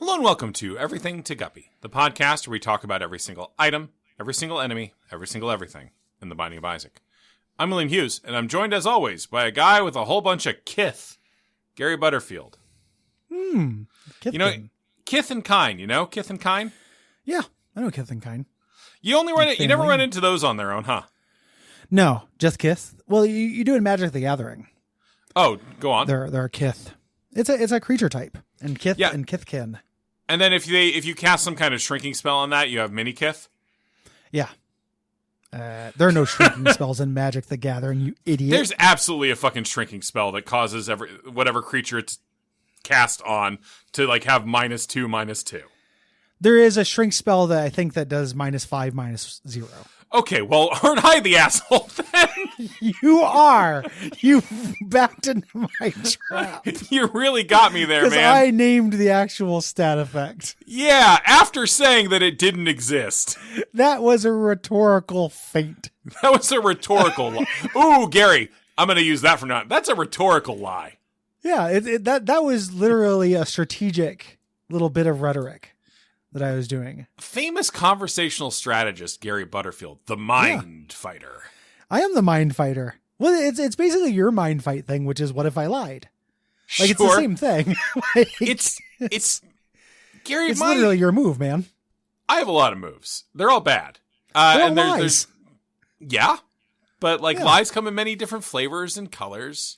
Hello and welcome to Everything to Guppy, the podcast where we talk about every single item, every single enemy, every single everything in the Binding of Isaac. I'm William Hughes, and I'm joined as always by a guy with a whole bunch of kith, Gary Butterfield. Kith You know, thing. kith and kind, you know? Kith and kind? Yeah, I know Kith and kind. You never run into those on their own, huh? No, just Kith. Well, you do in Magic the Gathering. Oh, go on. There are Kith. It's a creature type, and Kith and Kithkin. And then if you cast some kind of shrinking spell on that, you have mini kith? Yeah. There are no shrinking spells in Magic the Gathering, you idiot. There's absolutely a fucking shrinking spell that causes whatever creature it's cast on to like have -2/-2. There is a shrink spell that I think that does -5/-0. Okay, well, aren't I the asshole then? You are. You backed into my trap. You really got me there, Because man. I named the actual stat effect. Yeah, after saying that it didn't exist. That was a rhetorical feint. That was a rhetorical lie. Ooh, Gary, I'm going to use that from now on. That's a rhetorical lie. Yeah, that was literally a strategic little bit of rhetoric that I was doing. Famous conversational strategist Gary Butterfield, the mind fighter. I am the mind fighter. Well, it's basically your mind fight thing, which is what if I lied? Like, it's the same thing. Like, It's Gary. it's literally your move, man. I have a lot of moves. They're all bad. They're all and lies. Yeah, but lies come in many different flavors and colors.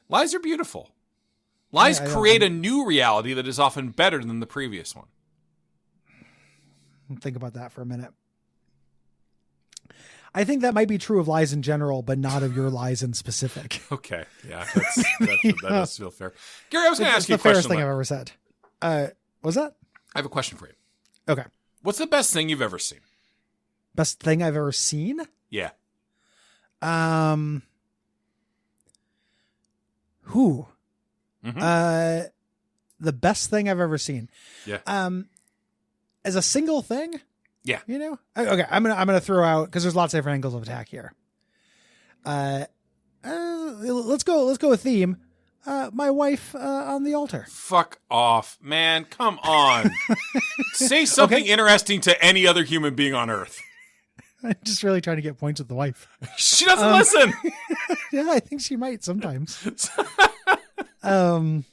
Lies are beautiful. Lies create a new reality that is often better than the previous one. Think about that for a minute. I think that might be true of lies in general, but not of your lies in specific. Okay, yeah, that does feel fair. Gary, I was going to ask you a It's the fairest question. thing I've ever said. Was that? I have a question for you. Okay. What's the best thing you've ever seen? Best thing I've ever seen? Yeah. Who? Mm-hmm. The best thing I've ever seen. Yeah. As a single thing. Yeah. You know. Okay. I'm gonna throw out, because there's lots of different angles of attack here. Let's go with theme. My wife on the altar. Fuck off, man. Come on. Say something interesting to any other human being on Earth. I'm just really trying to get points with the wife. She doesn't listen. Yeah, I think she might sometimes. And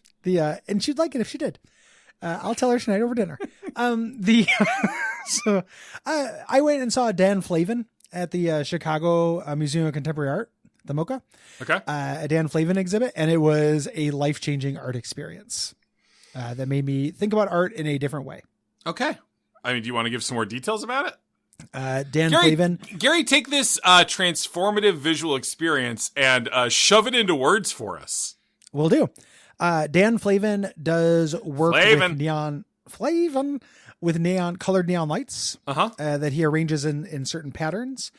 she'd like it if she did. I'll tell her tonight over dinner. So I went and saw Dan Flavin at the Chicago Museum of Contemporary Art, the MoCA. Okay. A Dan Flavin exhibit, and it was a life-changing art experience that made me think about art in a different way. Okay. I mean, do you want to give some more details about it? Dan Flavin. Gary, take this transformative visual experience and shove it into words for us. Will do. Dan Flavin does work with colored neon lights that he arranges in certain patterns.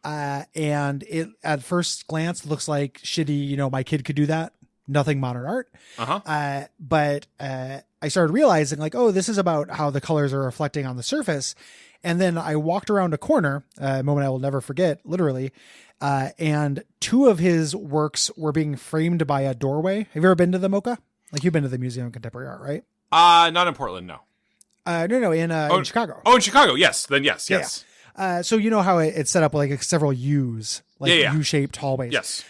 And it at first glance looks like shitty, my kid could do that. Nothing modern art. But I started realizing this is about how the colors are reflecting on the surface. And then I walked around a corner, a moment I will never forget, literally. And two of his works were being framed by a doorway. Have you ever been to the MoCA? You've been to the Museum of Contemporary Art, right? Not in Portland, no. No, in Chicago. Oh, in Chicago, yes. Then yes. So you know how it's set up several U's, U-shaped hallways. Yes.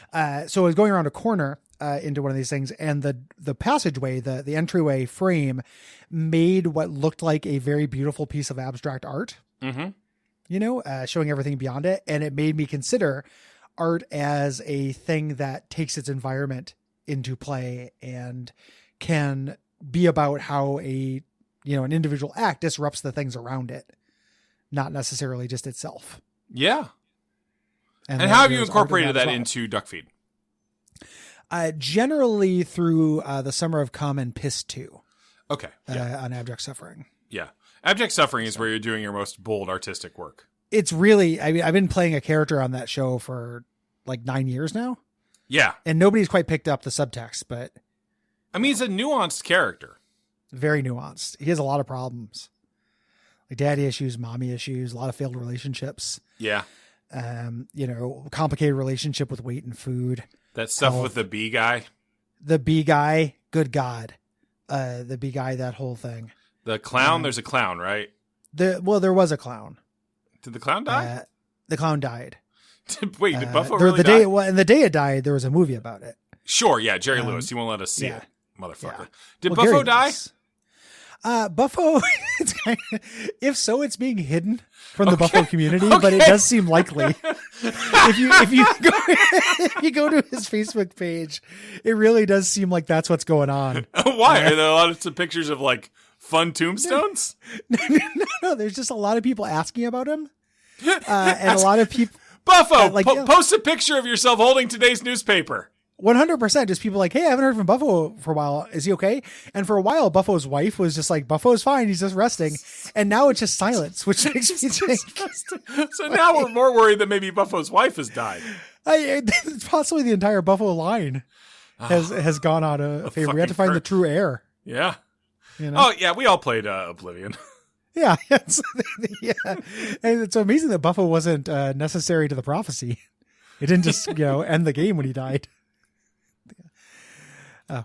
So I was going around a corner into one of these things, and the passageway, the entryway frame made what looked like a very beautiful piece of abstract art. Mm-hmm. Showing everything beyond it. And it made me consider art as a thing that takes its environment into play and can be about how an individual act disrupts the things around it, not necessarily just itself. Yeah. And how have you incorporated that into Duckfeed? Generally through the Summer of Come and Piss 2. Okay. On Abject Suffering. Yeah. Abject Suffering is where you're doing your most bold artistic work. It's really, I've been playing a character on that show for 9 years now. Yeah. And nobody's quite picked up the subtext, but. He's a nuanced character. Very nuanced. He has a lot of problems. Daddy issues, mommy issues, a lot of failed relationships. Yeah. Complicated relationship with weight and food. That stuff with the bee guy. The bee guy, good God. the big guy, that whole thing. The clown. There's a clown, right? There was a clown. Did the clown die? The clown died. Wait, did Buffo really die? And the day it died, there was a movie about it. Sure, yeah, Jerry Lewis. He won't let us see it, motherfucker. Yeah. Did Buffo die? Buffo, if so, it's being hidden from the Buffo community, but it does seem likely. if you go to his Facebook page, it really does seem like that's what's going on. Why? Are there a lot of pictures of like fun tombstones? No, there's just a lot of people asking about him, and a lot of people. Buffo, post a picture of yourself holding today's newspaper. 100%. Just people like, hey, I haven't heard from Buffo for a while. Is he okay? And for a while, Buffo's wife was just like, Buffo's fine. He's just resting. And now it's just silence, which makes me think. So now we're more worried that maybe Buffo's wife has died. Possibly the entire Buffo line has gone out of favor. We have to find the true heir. Yeah. You know? Oh, yeah. We all played Oblivion. Yeah. Yeah. And it's amazing that Buffo wasn't necessary to the prophecy. It didn't just, end the game when he died.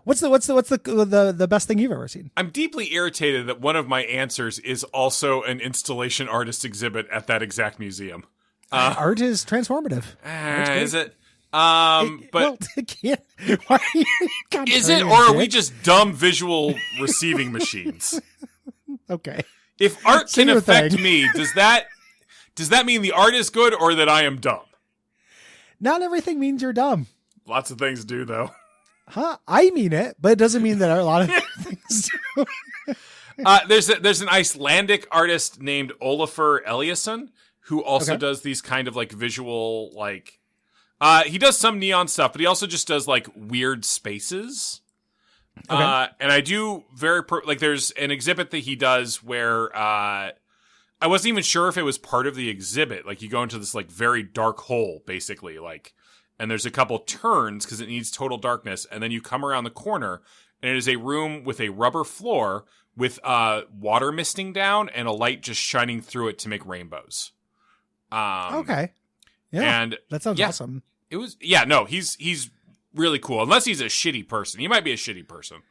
What's the best thing you've ever seen? I'm deeply irritated that one of my answers is also an installation artist exhibit at that exact museum. Art is transformative. Is it? But it can't. Why is it, or are we just dumb visual receiving machines? Okay. If art can affect me, does that mean the art is good or that I am dumb? Not everything means you're dumb. Lots of things do, though. Huh? I mean it, but it doesn't mean that a lot of things do. There's an Icelandic artist named Ólafur Eliasson who also does these kind of like visual, like he does some neon stuff, but he also just does like weird spaces. And I do there's an exhibit that he does where I wasn't even sure if it was part of the exhibit. Like you go into this like very dark hole, basically, like. And there's a couple turns because it needs total darkness. And then you come around the corner and it is a room with a rubber floor with water misting down and a light just shining through it to make rainbows. Okay. Yeah. And that sounds awesome. It was, he's really cool. Unless he's a shitty person. He might be a shitty person.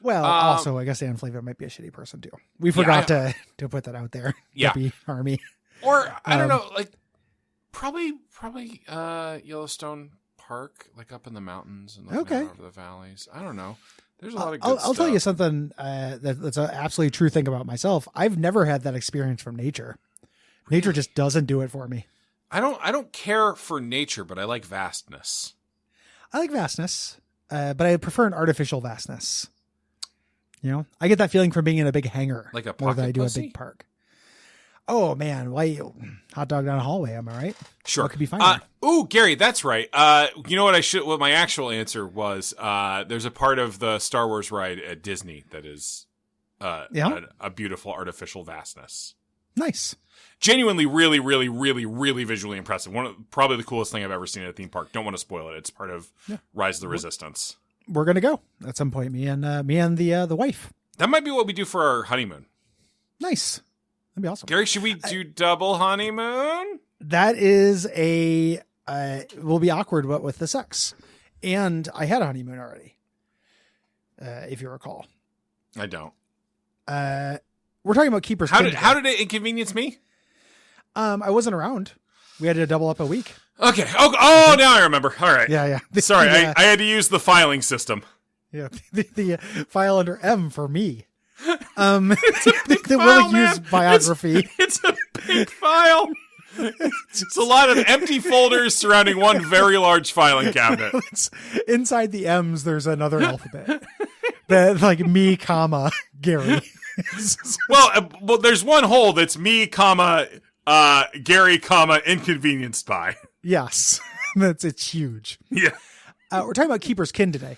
Well, also, I guess Ann Flavia might be a shitty person too. We forgot to put that out there. Yeah. Hippie army. Or, I don't know, like, Probably Yellowstone Park, like up in the mountains and looking out over the valleys. I don't know. There's a lot of good stuff. I'll tell you something that's an absolutely true thing about myself. I've never had that experience from nature. Really? Nature just doesn't do it for me. I don't care for nature, but I like vastness. I like vastness, but I prefer an artificial vastness. I get that feeling from being in a big hangar, like a more than I do pussy? a big park. Oh man, why hot dog down a hallway? Am I right? Sure. What could be fine? Gary, that's right. You know what my actual answer was? There's a part of the Star Wars ride at Disney that is a beautiful artificial vastness. Nice. Genuinely, really, really, really, really visually impressive. Probably the coolest thing I've ever seen at a theme park. Don't want to spoil it. It's part of Rise of the Resistance. We're gonna go at some point. Me and the wife. That might be what we do for our honeymoon. Nice. That'd be awesome. Gary, should we do double honeymoon? That is will be awkward with the sex. And I had a honeymoon already. If you recall. I don't. We're talking about Keeper's Kind. How did it inconvenience me? I wasn't around. We had to double up a week. Okay. Oh, now I remember. All right. Yeah. Sorry, I had to use the filing system. Yeah. The file under M for me. It's a big the file, Will Hughes biography. It's a big file. It's a lot of empty folders surrounding one very large filing cabinet. Inside the M's, there's another alphabet. Like me, comma, Gary. well, there's one hole that's me, comma, Gary, comma, inconvenienced by. Yes. It's huge. Yeah. We're talking about Keeper's Kin today.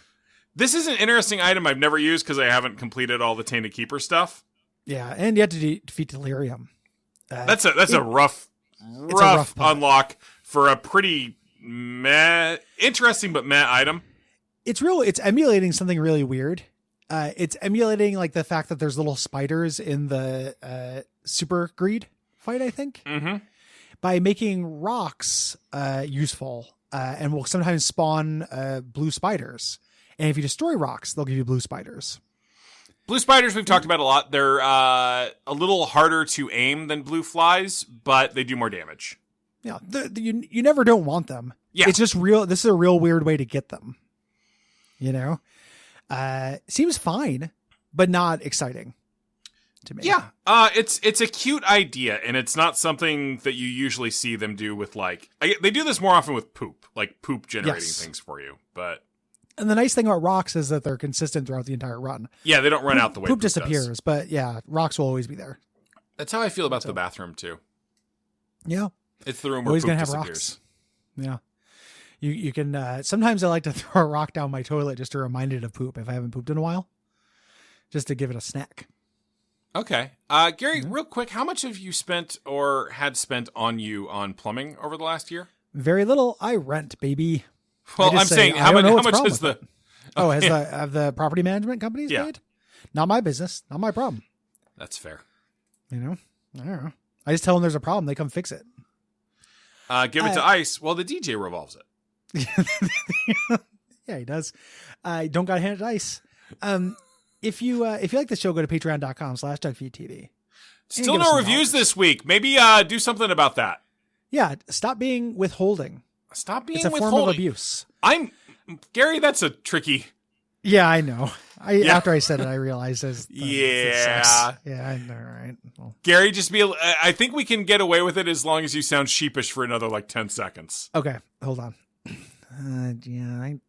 This is an interesting item I've never used because I haven't completed all the Tainted Keeper stuff. Yeah, and you have to defeat Delirium. That's a rough unlock for a pretty interesting but meh item. It's emulating something really weird. It's emulating like the fact that there's little spiders in the Super Greed fight, I think. Mm-hmm. By making rocks useful and will sometimes spawn blue spiders. And if you destroy rocks, they'll give you blue spiders. Blue spiders we've talked about a lot. They're a little harder to aim than blue flies, but they do more damage. Yeah, you never don't want them. Yeah. It's just real. This is a real weird way to get them. You know? Seems fine, but not exciting to me. Yeah. It's a cute idea, and it's not something that you usually see them do with, like... They do this more often with poop, like poop generating things for you, but... And the nice thing about rocks is that they're consistent throughout the entire run. Yeah, they don't run out the way poop does. disappears, but yeah, rocks will always be there. That's how I feel about the bathroom, too. Yeah. It's the room where always poop gonna have disappears. rocks. Yeah. You can, sometimes I like to throw a rock down my toilet just to remind it of poop if I haven't pooped in a while. Just to give it a snack. Okay. Gary, real quick, how much have you spent or had spent on plumbing over the last year? Very little. I rent, baby. Well, I'm saying, how much is the... Oh, have the property management companies paid? Not my business. Not my problem. That's fair. You know? I don't know. I just tell them there's a problem. They come fix it. Give it to ICE. Well, the DJ revolves it. Yeah, he does. I don't got to hand it to ICE. If you like the show, go to patreon.com/Duckfeed.tv. Still no reviews this week. Maybe do something about that. Yeah, stop being withholding. Stop being it's a withholding. form of abuse. Gary, that's a tricky... Yeah, I know. After I said it, I realized it yeah. Yeah, I know, right? Well, Gary, I think we can get away with it as long as you sound sheepish for another, 10 seconds. Okay, hold on. I don't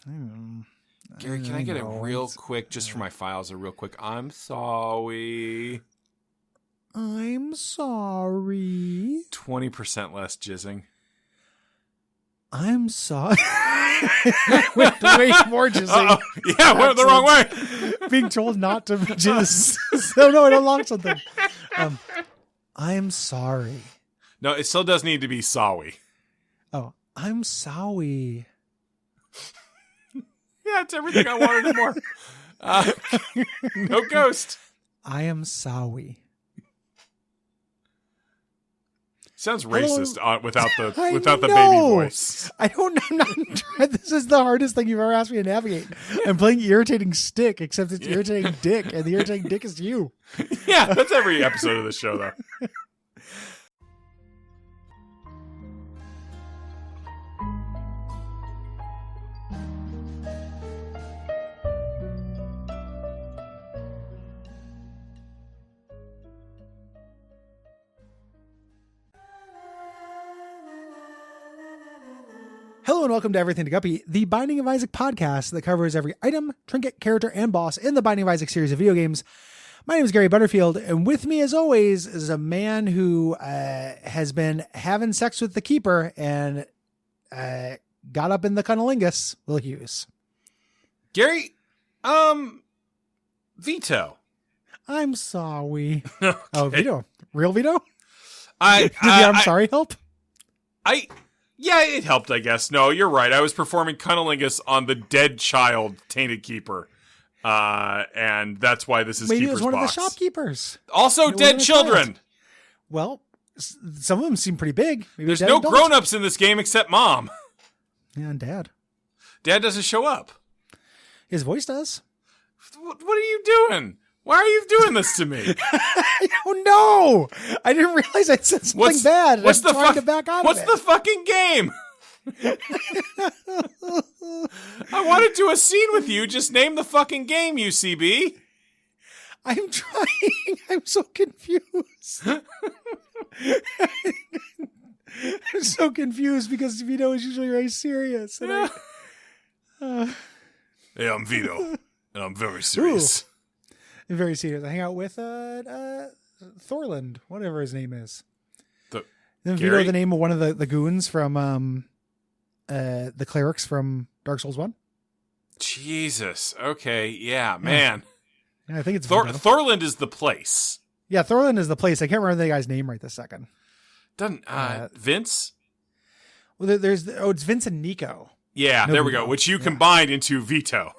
know. Gary, can I get it real quick, just for my files, I'm sorry. I'm sorry. 20% less jizzing. I'm sorry. With way more jizzing. Yeah, went the wrong way. Being told not to jizz. So no, I don't want something. I'm sorry. No, it still does need to be sorry. Oh, I'm sorry. Yeah, it's everything I wanted and more. No ghost. I am sorry. Sounds racist without the baby voice. I don't know. I'm not. This is the hardest thing you've ever asked me to navigate. I'm playing irritating stick, except it's irritating dick, and the irritating dick is you. Yeah, that's every episode of the show, though. Hello and welcome to Everything to Guppy, the Binding of Isaac podcast that covers every item, trinket, character, and boss in the Binding of Isaac series of video games. My name is Gary Butterfield, and with me, as always, is a man who has been having sex with the keeper and got up in the cunnilingus, Will Hughes. Gary, Vito. I'm sorry. Okay. Oh, Vito. Real Vito? I'm sorry help? Yeah, it helped, I guess. No, you're right. I was performing cunnilingus on the dead child, Tainted Keeper. And that's why this is Maybe Keeper's it was one box. of the shopkeepers. Also, dead children. Well, some of them seem pretty big. Maybe there's no grown-ups in this game except Mom. Yeah, and Dad. Dad doesn't show up. His voice does. What are you doing? Why are you doing this to me? I don't know. I didn't realize I said something bad. What's the trying to back out What's of the fucking game? I want to do a scene with you. Just name the fucking game, UCB. I'm trying. I'm so confused. I'm so confused because Vito is usually very serious. And Hey, I'm Vito, and I'm very serious. Ooh. I'm very serious. I hang out with Thorland, whatever his name is. Isn't Vito the name of one of the goons from the clerics from Dark Souls 1? Jesus. Okay. Yeah, man. Yeah, I think it's Thorland is the place. Yeah, Thorland is the place. I can't remember the guy's name right this second. Doesn't Vince? Well, it's Vince and Nico. Yeah, there we go. Which you combined into Vito.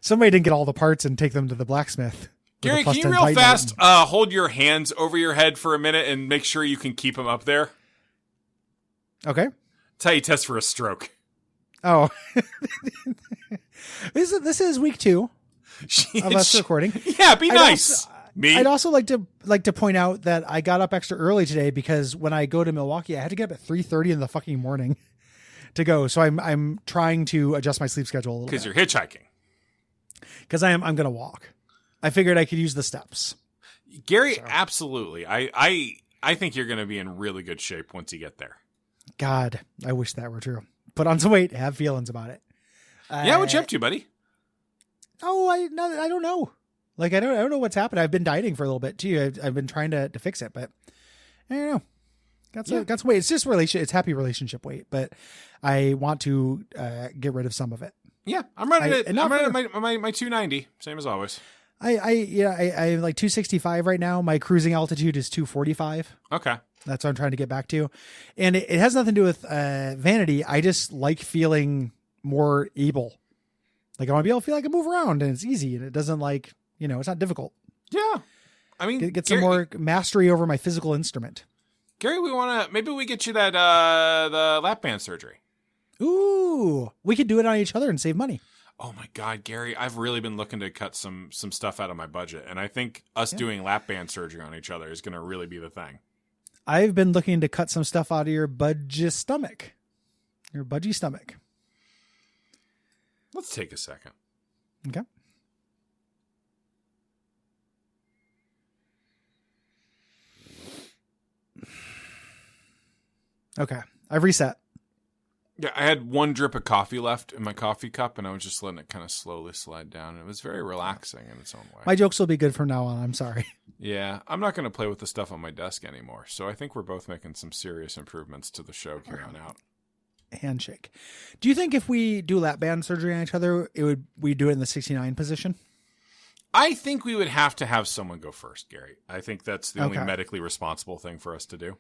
Somebody didn't get all the parts and take them to the blacksmith. Gary, can you real fast hold your hands over your head for a minute and make sure you can keep them up there? Okay. That's how you test for a stroke. Oh, this is week 2 of us recording. Yeah, be nice. I'd also like to point out that I got up extra early today because when I go to Milwaukee, I had to get up at 3:30 in the fucking morning to go. So I'm trying to adjust my sleep schedule a little bit. Because you're hitchhiking. Because I'm going to walk. I figured I could use the steps. Gary, absolutely. I think you're going to be in really good shape once you get there. God, I wish that were true. Put on some weight, have feelings about it. Yeah, what you up to, buddy? Oh, I don't know. Like, I don't know what's happened. I've been dieting for a little bit too. I've been trying to fix it, but I don't know. Got some weight. It's just it's happy relationship weight, but I want to get rid of some of it. Yeah, I'm running my 290, same as always. I'm like 265 right now. My cruising altitude is 245. Okay. That's what I'm trying to get back to. And it has nothing to do with vanity. I just like feeling more able. Like I want to be able to feel like I move around and it's easy and it doesn't like, it's not difficult. Yeah. I mean, get some more mastery over my physical instrument. Gary, maybe we get you that, the lap band surgery. Ooh, we could do it on each other and save money. Oh my God, Gary, I've really been looking to cut some stuff out of my budget. And I think us doing lap band surgery on each other is going to really be the thing. I've been looking to cut some stuff out of your budgie stomach. Your budgie stomach. Let's take a second. Okay. Okay. I've reset. Yeah, I had one drip of coffee left in my coffee cup, and I was just letting it kind of slowly slide down. It was very relaxing in its own way. My jokes will be good from now on. I'm sorry. Yeah, I'm not going to play with the stuff on my desk anymore, so I think we're both making some serious improvements to the show here on out. Handshake. Do you think if we do lap band surgery on each other, we do it in the 69 position? I think we would have to have someone go first, Gary. I think that's the only medically responsible thing for us to do.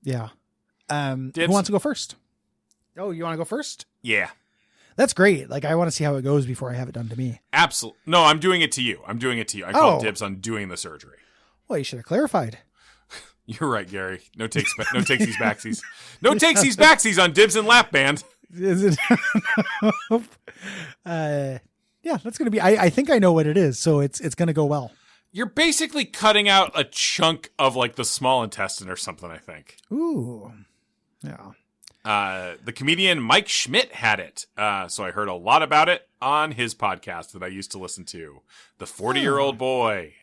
Yeah. Who wants to go first? Oh, you want to go first? Yeah. That's great. Like, I want to see how it goes before I have it done to me. Absolutely. No, I'm doing it to you. I called dibs on doing the surgery. Well, you should have clarified. You're right, Gary. No takesies backsies. No takesies backsies on dibs and lap band. Is it? Yeah, that's going to be, I think I know what it is. So it's going to go well. You're basically cutting out a chunk of like the small intestine or something, I think. Ooh. Yeah. The comedian Mike Schmidt had it. So I heard a lot about it on his podcast that I used to listen to. The 40-Year-Old Boy.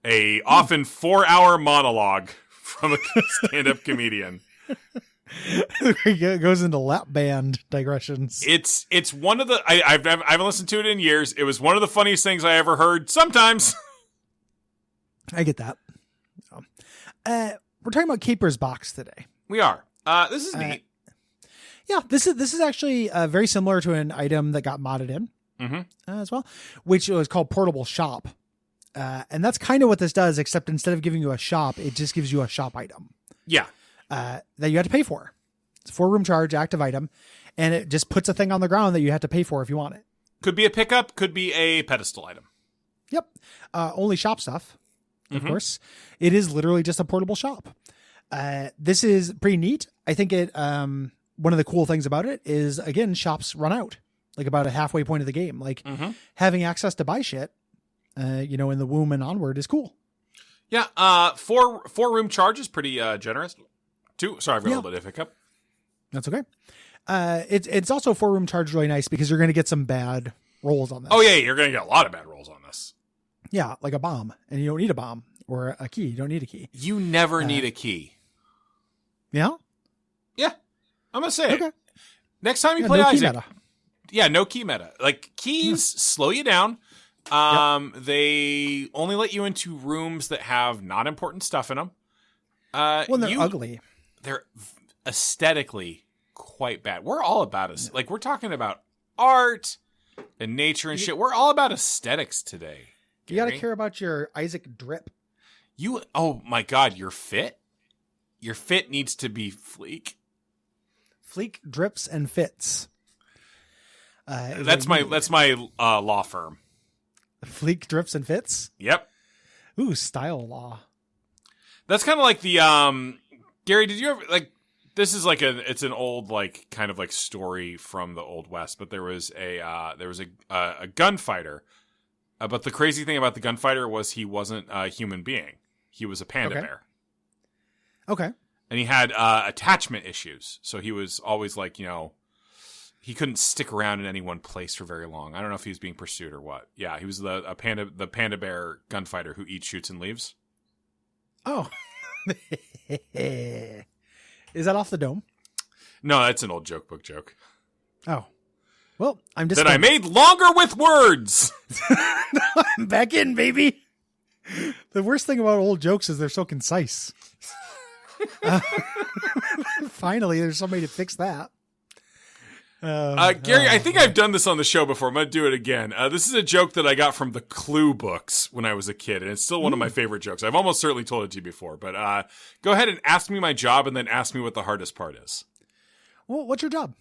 A often 4-hour monologue from a stand-up comedian. It goes into lap band digressions. It's one of the, I haven't listened to it in years. It was one of the funniest things I ever heard. Sometimes. I get that. We're talking about Caper's Box today. We are. This is neat. Yeah, this is actually very similar to an item that got modded in as well, which was called Portable Shop. And that's kind of what this does, except instead of giving you a shop, it just gives you a shop item. Yeah. That you have to pay for. It's a 4-room charge, active item, and it just puts a thing on the ground that you have to pay for if you want it. Could be a pickup, could be a pedestal item. Yep. Only shop stuff, of course. It is literally just a portable shop. This is pretty neat. I think it, one of the cool things about it is, again, shops run out, like about a halfway point of the game. Like having access to buy shit, in the womb and onward is cool. Yeah. 4-room charge is pretty generous. Sorry, I've got a little bit of hiccup. That's okay. It's also 4-room charge really nice because you're going to get some bad rolls on this. Oh yeah, you're going to get a lot of bad rolls on this. Yeah, like a bomb, and you don't need a bomb or a key. You don't need a key. You never need a key. Yeah. Yeah, I'm gonna say it. Next time you play no Isaac, key meta. Yeah, no key meta. Like keys slow you down. They only let you into rooms that have not important stuff in them. They're ugly. They're aesthetically quite bad. We're all about us. Like we're talking about art and nature and shit. We're all about aesthetics today. You got to care about your Isaac drip. Oh my God, your fit? Your fit needs to be Fleek. Fleek drips and fits. That's my law firm. Fleek drips and fits? Yep. Ooh, style law. That's kind of like the Gary, did you ever This is like it's an old like kind of like story from the Old West, but there was a gunfighter. But the crazy thing about the gunfighter was he wasn't a human being. He was a panda bear. Okay. And he had attachment issues. So he was always like, he couldn't stick around in any one place for very long. I don't know if he was being pursued or what. Yeah, he was the panda bear gunfighter who eats, shoots, and leaves. Oh. Is that off the dome? No, that's an old joke book joke. Oh. Well, I'm just... That I made longer with words! I'm back in, baby! The worst thing about old jokes is they're so concise. Finally, there's somebody to fix that. Gary, I think I've done this on the show before. I'm going to do it again. This is a joke that I got from the Clue books when I was a kid, and it's still one of my favorite jokes. I've almost certainly told it to you before, but go ahead and ask me my job and then ask me what the hardest part is. Well, what's your job?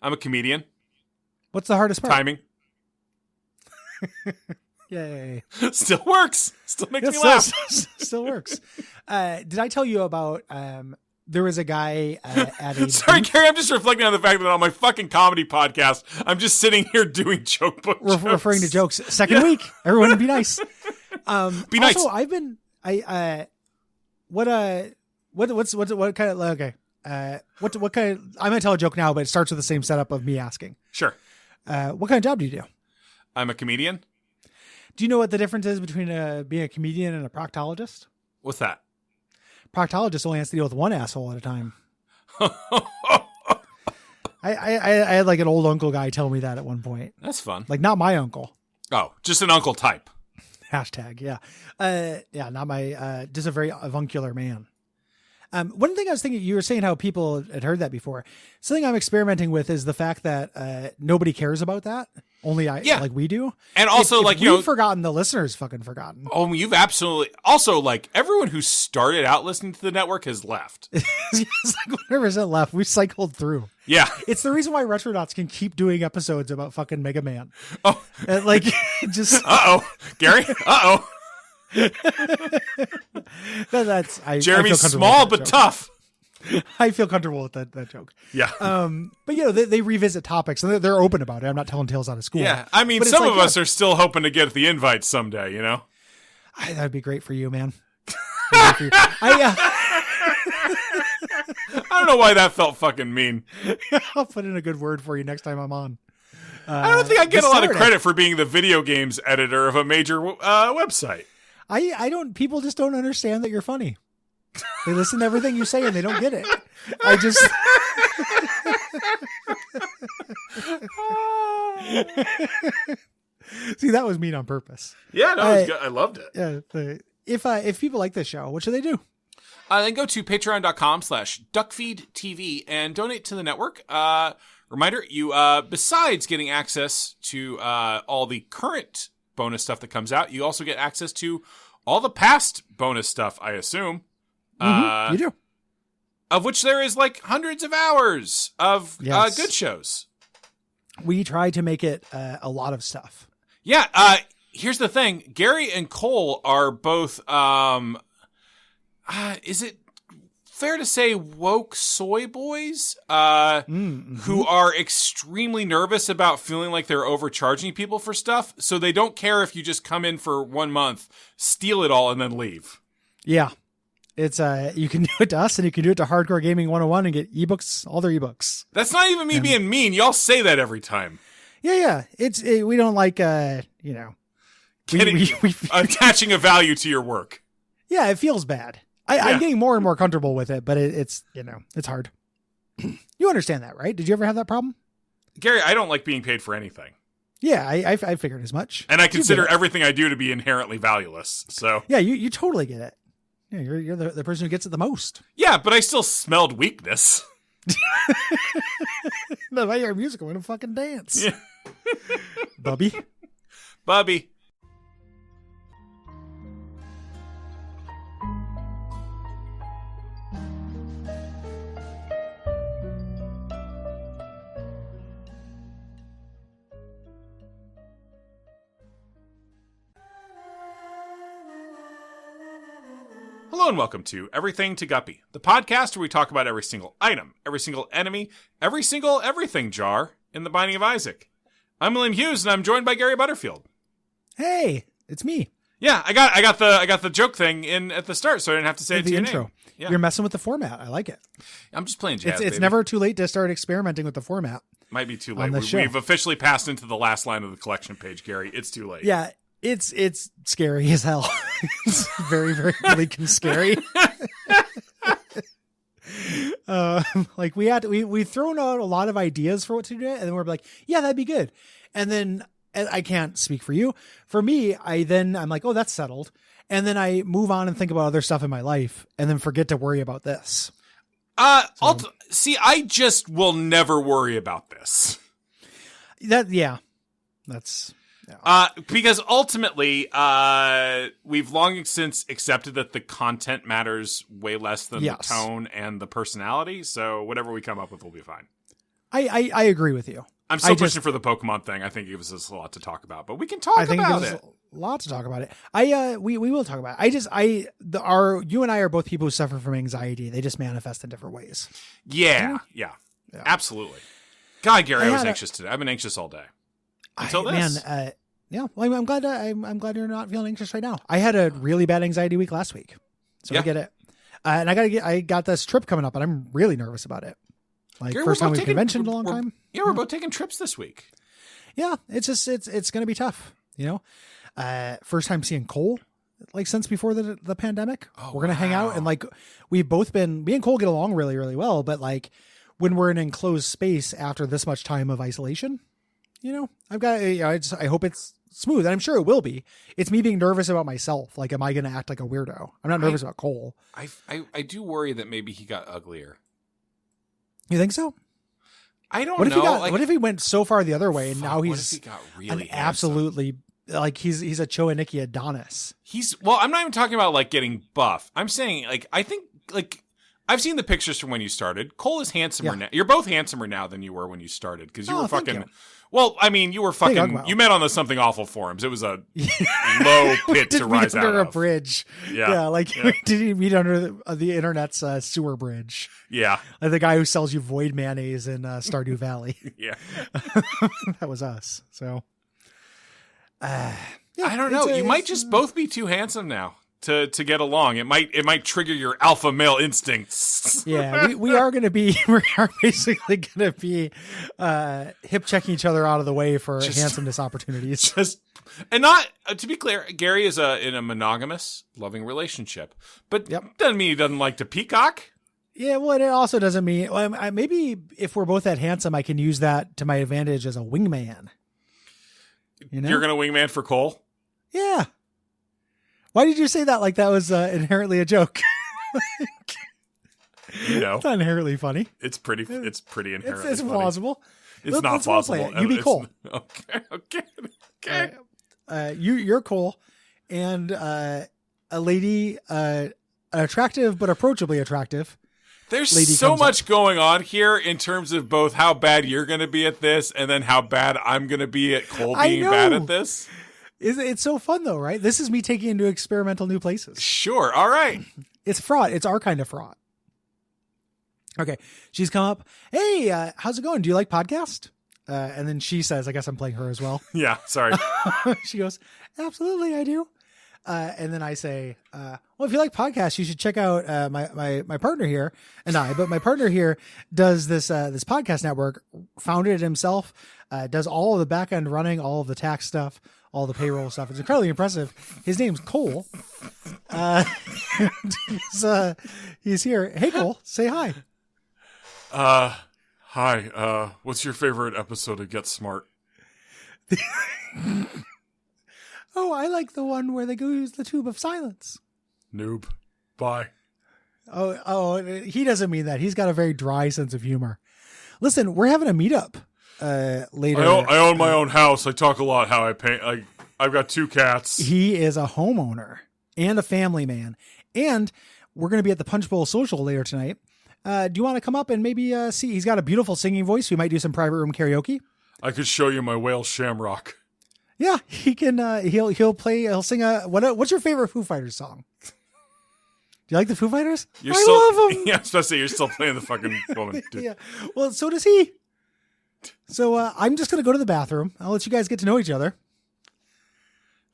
I'm a comedian. What's the hardest part? Timing. Yay. Still works. Still makes me laugh. Still works. Did I tell you about... there was a guy at a... Sorry, Gary, I'm just reflecting on the fact that on my fucking comedy podcast, I'm just sitting here doing joke book jokes. Referring to jokes. Second week. Everyone be nice. Be nice. Also, I've been... what kind of... Okay. What kind of... I'm going to tell a joke now, but it starts with the same setup of me asking. Sure. What kind of job do you do? I'm a comedian. Do you know what the difference is between being a comedian and a proctologist? What's that? Proctologist only has to deal with one asshole at a time. I had like an old uncle guy tell me that at one point. That's fun. Like not my uncle. Oh, just an uncle type. Hashtag. Yeah. Yeah. Not my, just a very avuncular man. One thing I was thinking, you were saying how people had heard that before. Something I'm experimenting with is the fact that nobody cares about that. Only like we do. And also, if we've forgotten, the listeners fucking forgotten. Oh, you've absolutely. Also, like everyone who started out listening to the network has left. It's like 100% left. We cycled through. Yeah. It's the reason why Retronauts can keep doing episodes about fucking Mega Man. Oh, like just. Gary. That's Jeremy's small but tough. I feel comfortable with that joke. Yeah. But they revisit topics and they're open about it. I'm not telling tales out of school. Yeah. I mean, some of us are still hoping to get the invites someday, That'd be great for you, man. I don't know why that felt fucking mean. I'll put in a good word for you next time I'm on. I don't think I get a lot of credit for being the video games editor of a major website. I don't, people just don't understand that you're funny. They listen to everything you say and they don't get it. I just. See, that was mean on purpose. Yeah, no, it was good. I loved it. Yeah. If people like this show, what should they do? Then go to patreon.com/Duckfeed.tv and donate to the network. Reminder, you, besides getting access to all the current bonus stuff that comes out, you also get access to all the past bonus stuff, I assume. You do. Of which there is like hundreds of hours of good shows. We try to make it a lot of stuff. Yeah. Here's the thing. Gary and Cole are both, is it fair to say woke soy boys who are extremely nervous about feeling like they're overcharging people for stuff. So they don't care if you just come in for 1 month, steal it all, and then leave. Yeah. It's you can do it to us and you can do it to Hardcore Gaming 101 and get ebooks, all their ebooks. That's not even me being mean. Y'all say that every time. Yeah. We don't like, attaching a value to your work. Yeah, it feels bad. I'm getting more and more comfortable with it, but it's it's hard. You understand that, right? Did you ever have that problem? Gary, I don't like being paid for anything. Yeah, I figured as much. And I consider everything I do to be inherently valueless. So yeah, you totally get it. Yeah, you're the person who gets it the most. Yeah, but I still smelled weakness. No, I hear music, I'm gonna fucking dance. Yeah. Bubby. Hello and welcome to Everything to Guppy, the podcast where we talk about every single item, every single enemy, every single everything jar in the Binding of Isaac. I'm William Hughes, and I'm joined by Gary Butterfield. Hey, it's me. Yeah, I got the joke thing in at the start, so I didn't have to say it to your intro. name. Yeah. You're messing with the format. I like it. I'm just playing jazz. It's never too late to start experimenting with the format. Might be too late. On the show. We've officially passed into the last line of the collection page, Gary. It's too late. Yeah, it's scary as hell. It's very, very bleak and scary. Like we've thrown out a lot of ideas for what to do, and then we're like, yeah, that'd be good. And then I can't speak for you. For me, I'm like, oh, that's settled. And then I move on and think about other stuff in my life, and then forget to worry about this. I just will never worry about this. Because ultimately, we've long since accepted that the content matters way less than the tone and the personality. So whatever we come up with will be fine. I agree with you. I'm still pushing for the Pokemon thing. I think it gives us a lot to talk about, but we can talk about it. A lot to talk about it. We will talk about it. You and I are both people who suffer from anxiety. They just manifest in different ways. Yeah. Absolutely. God, Gary, I was anxious today. I've been anxious all day. Until this. Man, well, I'm glad you're not feeling anxious right now. I had a really bad anxiety week last week, so I get it. And I got this trip coming up, and I'm really nervous about it. Like, Gary, first time we've conventioned in a long time. Yeah, we're both taking trips this week. Yeah, it's going to be tough. You know, first time seeing Cole like since before the pandemic. We're gonna hang out, and like we've both been. Me and Cole get along really, really well, but like when we're in an enclosed space after this much time of isolation, you know, I hope it's smooth, and I'm sure it will be. It's me being nervous about myself. Like, am I going to act like a weirdo? I'm not nervous about Cole. I do worry that maybe he got uglier. You think so? I don't know. What if he went so far the other way, and now he's he got really absolutely like he's a Choaniki Adonis. I'm not even talking about like getting buff. I'm saying like I think like I've seen the pictures from when you started. Cole is handsomer now. You're both handsomer now than you were when you started because you were fucking. You. Well, I mean, you were fucking. You met on the Something Awful forums. It was a low pit to rise out under of. A bridge. Yeah, did you meet under the internet's sewer bridge? Yeah, like the guy who sells you void mayonnaise in Stardew Valley. Yeah, that was us. So, I don't know. You might just both be too handsome now to get along. It might trigger your alpha male instincts. Yeah, we are basically gonna be hip checking each other out of the way for handsomeness opportunities. And not to be clear, Gary is in a monogamous, loving relationship, but doesn't mean he doesn't like to peacock. Yeah, well, it also doesn't mean maybe if we're both that handsome, I can use that to my advantage as a wingman. You know? You're gonna wingman for Cole? Yeah. Why did you say that like that was inherently a joke? You know, it's not inherently funny. It's pretty inherently it's funny. Plausible. It's not plausible. You be Cole. Okay. You're Cole, and a lady, attractive but approachably attractive. There's so much going on here in terms of both how bad you're going to be at this, and then how bad I'm going to be at Cole being bad at this. It's so fun though, right? This is me taking into experimental new places. Sure. All right. It's fraught. It's our kind of fraught. Okay. She's come up. Hey, how's it going? Do you like podcast? And then she says, I guess I'm playing her as well. Yeah. Sorry. She goes, absolutely. I do. And then I say, well, if you like podcasts, you should check out my partner here but my partner here does this podcast network, founded it himself, does all of the back end running, all of the tax stuff, all the payroll stuff. It's incredibly impressive. His name's Cole. He's here. Hey, Cole, say hi. Hi. What's your favorite episode of Get Smart? Oh, I like the one where they go use the tube of silence. Noob. Bye. Oh, he doesn't mean that. He's got a very dry sense of humor. Listen, we're having a meetup later. I own my own house. I talk a lot how I pay. I've got 2 cats. He is a homeowner and a family man. And we're going to be at the Punch Bowl Social later tonight. Do you want to come up and maybe see? He's got a beautiful singing voice. We might do some private room karaoke. I could show you my whale shamrock. Yeah, he can. He'll sing what's your favorite Foo Fighters song? Do you like the Foo Fighters? I love them. Yeah, I was supposed to say you're still playing the fucking woman. Dude. Yeah. Well, so does he. So I'm just going to go to the bathroom. I'll let you guys get to know each other.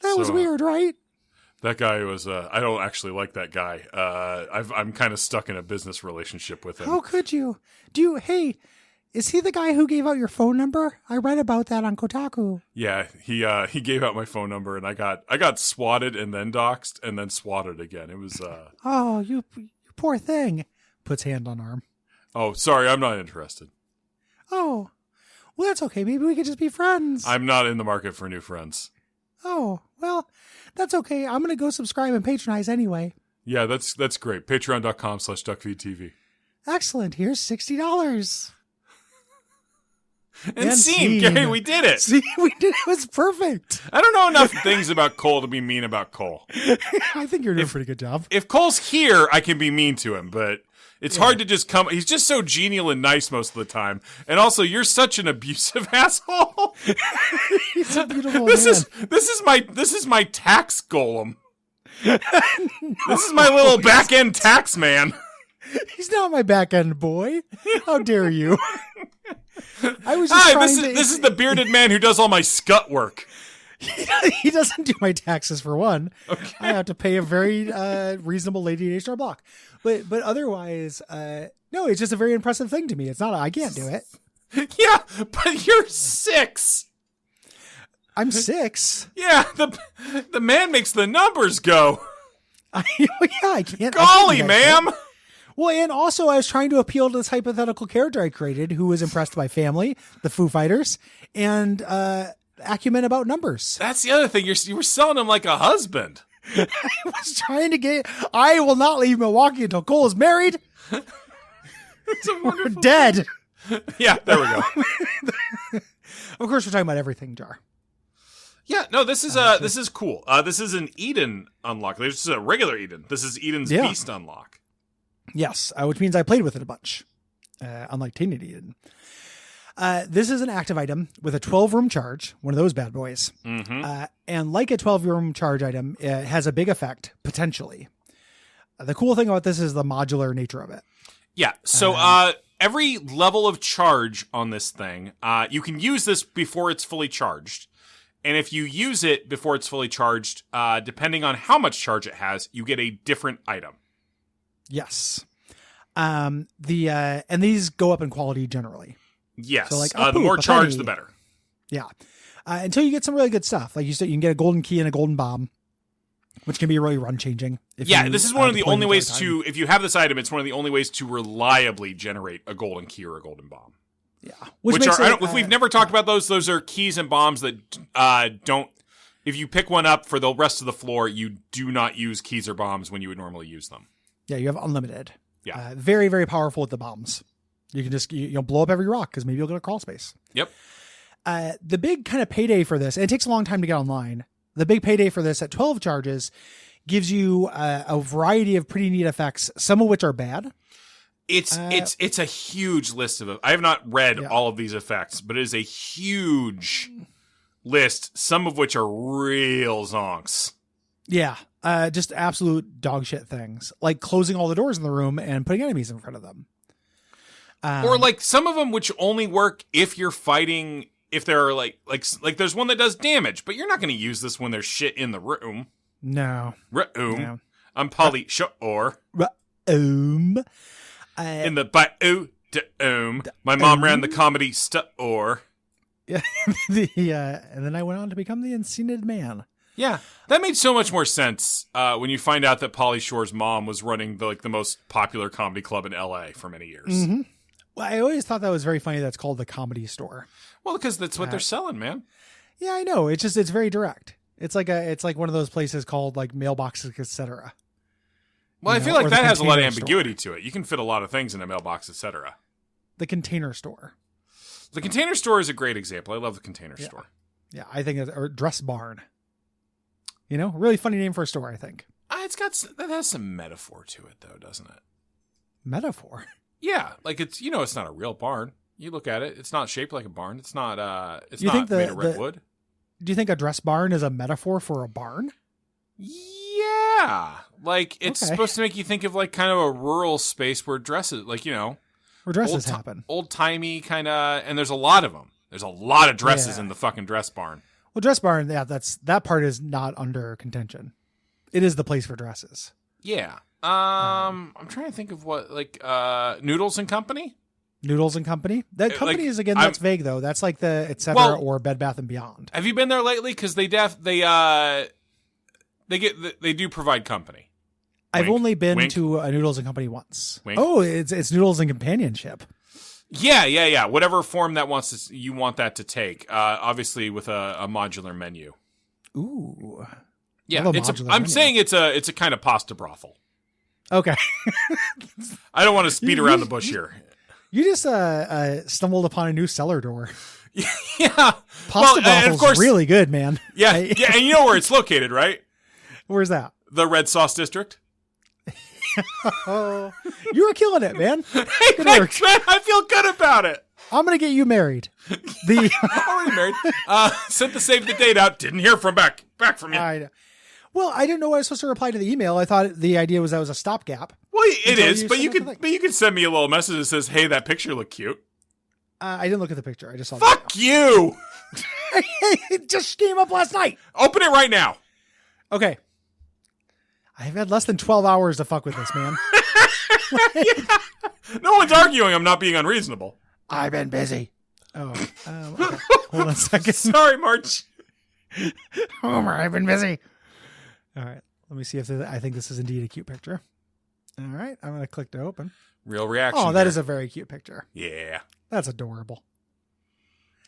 That was weird, right? That guy was, I don't actually like that guy. I'm kind of stuck in a business relationship with him. How could you? Hey, is he the guy who gave out your phone number? I read about that on Kotaku. Yeah, he gave out my phone number, and I got swatted and then doxxed and then swatted again. It was, Oh, you poor thing. Puts hand on arm. Oh, sorry, I'm not interested. Oh, well, that's okay. Maybe we could just be friends. I'm not in the market for new friends. Oh, well, that's okay. I'm going to go subscribe and patronize anyway. Yeah, that's great. Patreon.com/Duckfeed.tv. Excellent. Here's $60. And scene. Gary, we did it. See, we did it. It was perfect. I don't know enough things about Cole to be mean about Cole. I think you're doing a pretty good job. If Cole's here, I can be mean to him, but it's hard to just come. He's just so genial and nice most of the time. And also, you're such an abusive asshole. He's a beautiful this man. This is my tax golem. No. This is my little back end tax man. He's not my back end boy. How dare you? I was just Hi, trying this is the bearded man who does all my scut work. He doesn't do my taxes for one. Okay. I have to pay a very reasonable lady $8 block. But otherwise, no, it's just a very impressive thing to me. It's not, I can't do it. Yeah, but you're 6. I'm 6. Yeah, the man makes the numbers go. Yeah, I can't. Golly, ma'am. Well, and also I was trying to appeal to this hypothetical character I created who was impressed by family, the Foo Fighters, and acumen about numbers. That's the other thing. You were selling him like a husband. I was trying to get... I will not leave Milwaukee until Cole is married. It's a wonderful... Or dead. Yeah, there we go. Of course, we're talking about everything, Jar. Yeah, no, this is cool. This is an Eden unlock. This is a regular Eden. This is Eden's Beast unlock. Yes, which means I played with it a bunch, unlike Tainted Eden. This is an active item with a 12-room charge, one of those bad boys. Mm-hmm. And like a 12-room charge item, it has a big effect, potentially. The cool thing about this is the modular nature of it. Yeah, so every level of charge on this thing, you can use this before it's fully charged. And if you use it before it's fully charged, depending on how much charge it has, you get a different item. Yes. And these go up in quality generally. Yes. So like the more charge, the better. Yeah. Until you get some really good stuff. Like you said, you can get a golden key and a golden bomb, which can be really run changing. This is one of the only ways to, if you have this item, it's one of the only ways to reliably generate a golden key or a golden bomb. Yeah. If we've never talked about those are keys and bombs that don't, if you pick one up for the rest of the floor, you do not use keys or bombs when you would normally use them. Yeah, you have unlimited. Yeah. Very, very powerful with the bombs. You can just blow up every rock because maybe you'll get a crawl space. Yep. The big kind of payday for this, and it takes a long time to get online. The big payday for this at 12 charges gives you a variety of pretty neat effects, some of which are bad. It's a huge list of them. I have not read all of these effects, but it is a huge list, some of which are real zonks. Yeah. Just absolute dog shit things, like closing all the doors in the room and putting enemies in front of them. Or like some of them which only work if you're fighting, if there are like there's one that does damage, but you're not going to use this when there's shit in the room. No. Room. No. I'm Polly Shore. Room. In the bio-dome. My mom ran the comedy store. Yeah. And then I went on to become the Enchanted Man. Yeah, that made so much more sense when you find out that Pauly Shore's mom was running the most popular comedy club in L.A. for many years. Mm-hmm. Well, I always thought that was very funny. That's called the Comedy Store. Well, because that's what they're selling, man. Yeah, I know. It's very direct. It's like one of those places called like Mailboxes, etc. Well, I feel like that has a lot of ambiguity to it. You can fit a lot of things in a mailbox, etc. The Container Store. The Container Store is a great example. I love the Container Store. Yeah, I think or Dress Barn. Really funny name for a store, I think. That has some metaphor to it, though, doesn't it? Metaphor? Yeah, like it's not a real barn. You look at it; it's not shaped like a barn. It's not. It's not made of redwood. Do you think a dress barn is a metaphor for a barn? Yeah, Like, it's Okay. supposed to make you think of, like, kind of a rural space where dresses, like, you know. Where dresses happen. Old-timey kind of, and there's a lot of them. There's a lot of dresses in the fucking dress barn. Well, dress barn, yeah, that part is not under contention. It is the place for dresses. Yeah. I'm trying to think of what, like, Noodles and Company? Noodles and Company? That company like, is, again, that's vague, though. That's like the et cetera or Bed Bath & Beyond. Have you been there lately? Because they do provide company. I've Wink. only been Wink. to a Noodles and Company once. Wink. Oh, it's Noodles and Companionship. Yeah. Whatever form that you want that to take. Obviously with a modular menu. Ooh. Yeah, I'm saying it's a kind of pasta brothel. Okay. I don't want to speed around the bush here. You just stumbled upon a new cellar door. Yeah. Pasta brothel's of course, really good, man. Yeah, and you know where it's located, right? Where's that? The Red Sauce District. Oh, you were killing it, man. Hey, thanks, man. I feel good about it. I'm gonna get you married. Already married. Sent the save the date out. Didn't hear back from you. Well, I didn't know I was supposed to reply to the email. I thought the idea was that was a stopgap. Well, it is, but you could send me a little message that says, "Hey, that picture looked cute." I didn't look at the picture. I just saw. Fuck you! It just came up last night. Open it right now. Okay. I've had less than 12 hours to fuck with this, man. Yeah. No one's arguing I'm not being unreasonable. I've been busy. Oh, okay. Hold on a second. Sorry, March. Homer, I've been busy. All right. Let me see if I think this is indeed a cute picture. All right. I'm going to click to open. Real reaction. Oh, that is a very cute picture. Yeah. That's adorable.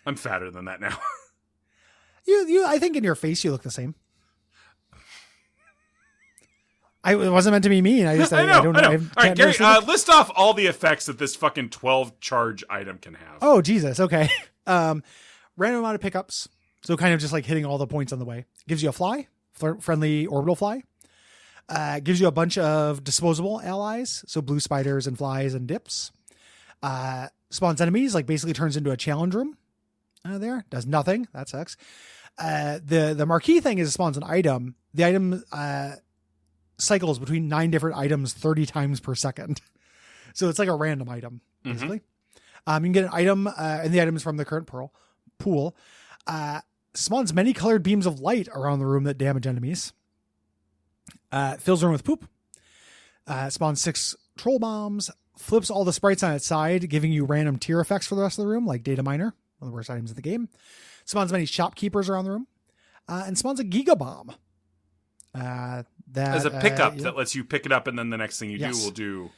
I'm fatter than that now. I think in your face you look the same. It wasn't meant to be mean. I don't know. All right, Gary, list off all the effects that this fucking 12 charge item can have. Oh, Jesus. Okay. Random amount of pickups. So kind of just like hitting all the points on the way. Gives you a fly, friendly orbital fly. Gives you a bunch of disposable allies. So blue spiders and flies and dips. Spawns enemies, like basically turns into a challenge room. There. Does nothing. That sucks. The marquee thing is it spawns an item. The item, cycles between 9 different items 30 times per second. So it's like a random item, basically. You can get an item, and the item is from the current pool. Spawns many colored beams of light around the room that damage enemies. Fills the room with poop. Spawns 6 troll bombs. Flips all the sprites on its side, giving you random tier effects for the rest of the room, like Data Miner, one of the worst items in the game. Spawns many shopkeepers around the room. And spawns a Giga Bomb. As a pickup that lets you pick it up, and then the next thing you do will do